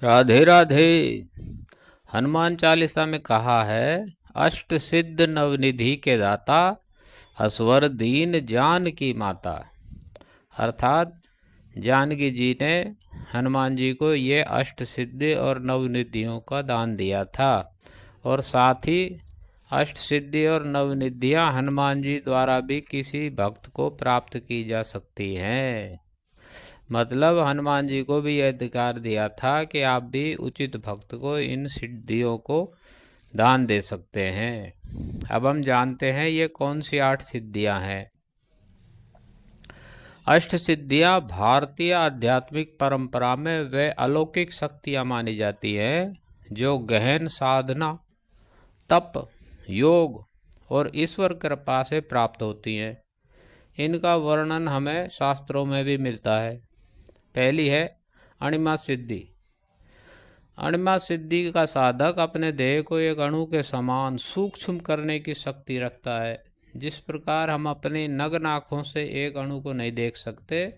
राधे राधे। हनुमान चालीसा में कहा है, अष्ट सिद्ध नवनिधि के दाता, असवर दीन जानकी माता। अर्थात जानकी जी ने हनुमान जी को ये अष्ट सिद्धि और नवनिधियों का दान दिया था, और साथ ही अष्ट सिद्धि और नवनिधियाँ हनुमान जी द्वारा भी किसी भक्त को प्राप्त की जा सकती हैं। मतलब हनुमान जी को भी यह अधिकार दिया था कि आप भी उचित भक्त को इन सिद्धियों को दान दे सकते हैं। अब हम जानते हैं ये कौन सी 8 सिद्धियां हैं। अष्ट सिद्धियां भारतीय आध्यात्मिक परंपरा में वे अलौकिक शक्तियां मानी जाती हैं जो गहन साधना, तप, योग और ईश्वर कृपा से प्राप्त होती हैं। इनका वर्णन हमें शास्त्रों में भी मिलता है। पहली है अणिमा सिद्धि। अणिमा सिद्धि का साधक अपने देह को एक अणु के समान सूक्ष्म करने की शक्ति रखता है। जिस प्रकार हम अपनी नग्न आँखों से एक अणु को नहीं देख सकते,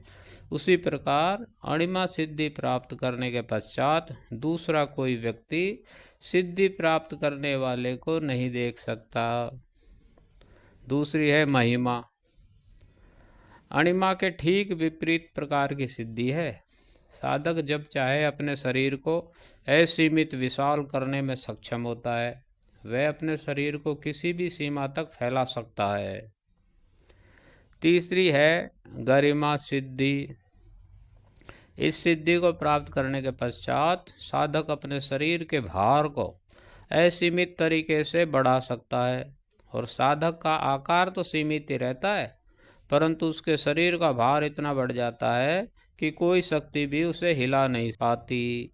उसी प्रकार अणिमा सिद्धि प्राप्त करने के पश्चात दूसरा कोई व्यक्ति सिद्धि प्राप्त करने वाले को नहीं देख सकता। दूसरी है महिमा। अणिमा के ठीक विपरीत प्रकार की सिद्धि है। साधक जब चाहे अपने शरीर को असीमित विशाल करने में सक्षम होता है। वह अपने शरीर को किसी भी सीमा तक फैला सकता है। तीसरी है गरिमा सिद्धि। इस सिद्धि को प्राप्त करने के पश्चात साधक अपने शरीर के भार को असीमित तरीके से बढ़ा सकता है, और साधक का आकार तो सीमित ही रहता है, परंतु उसके शरीर का भार इतना बढ़ जाता है कि कोई शक्ति भी उसे हिला नहीं पाती।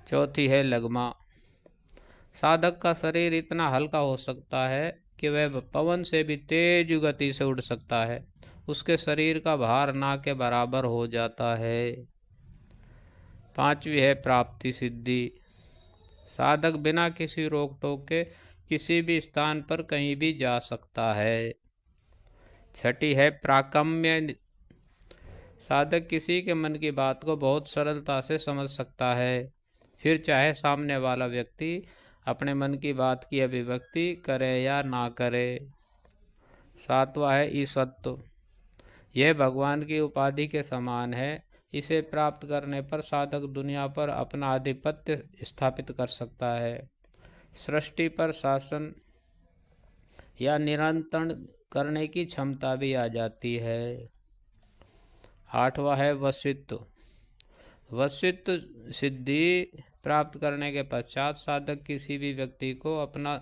चौथी है लगमा। साधक का शरीर इतना हल्का हो सकता है कि वह पवन से भी तेज गति से उड़ सकता है। उसके शरीर का भार ना के बराबर हो जाता है। पांचवी है प्राप्ति सिद्धि। साधक बिना किसी रोक टोक के किसी भी स्थान पर कहीं भी जा सकता है। छठी है प्राकम्य। साधक किसी के मन की बात को बहुत सरलता से समझ सकता है, फिर चाहे सामने वाला व्यक्ति अपने मन की बात की अभिव्यक्ति करे या ना करे। सातवां है ईसत्व। यह भगवान की उपाधि के समान है। इसे प्राप्त करने पर साधक दुनिया पर अपना आधिपत्य स्थापित कर सकता है। सृष्टि पर शासन या नियंत्रण करने की क्षमता भी आ जाती है। आठवां है वशित्व। वशित्व सिद्धि प्राप्त करने के पश्चात साधक किसी भी व्यक्ति को अपना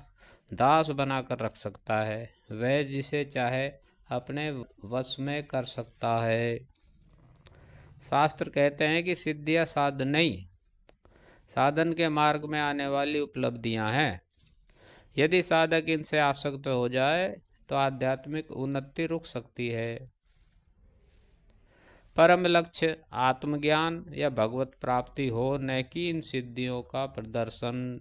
दास बनाकर रख सकता है। वह जिसे चाहे अपने वश में कर सकता है। शास्त्र कहते हैं कि सिद्धियां साधन नहीं, साधन के मार्ग में आने वाली उपलब्धियां हैं। यदि साधक इनसे आसक्त हो जाए तो आध्यात्मिक उन्नति रुक सकती है। परम लक्ष्य आत्मज्ञान या भगवत प्राप्ति हो, न कि इन सिद्धियों का प्रदर्शन।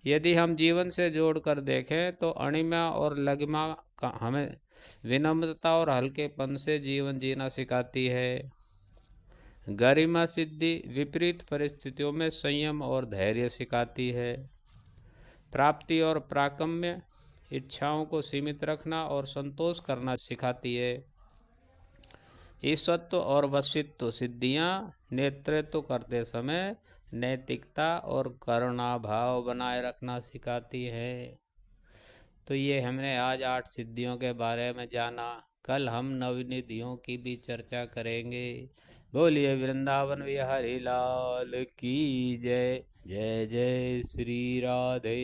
यदि हम जीवन से जोड़कर देखें तो अणिमा और लगिमा का हमें विनम्रता और हल्केपन से जीवन जीना सिखाती है। गरिमा सिद्धि विपरीत परिस्थितियों में संयम और धैर्य सिखाती है। प्राप्ति और प्राकम्य इच्छाओं को सीमित रखना और संतोष करना सिखाती है। ईश्वरत्व और वशित्व सिद्धियां नेतृत्व करते समय नैतिकता और करुणा भाव बनाए रखना सिखाती है। तो ये हमने आज 8 सिद्धियों के बारे में जाना। कल हम नवनिधियों की भी चर्चा करेंगे। बोलिए वृंदावन बिहारी लाल की जय। जय जय श्री राधे।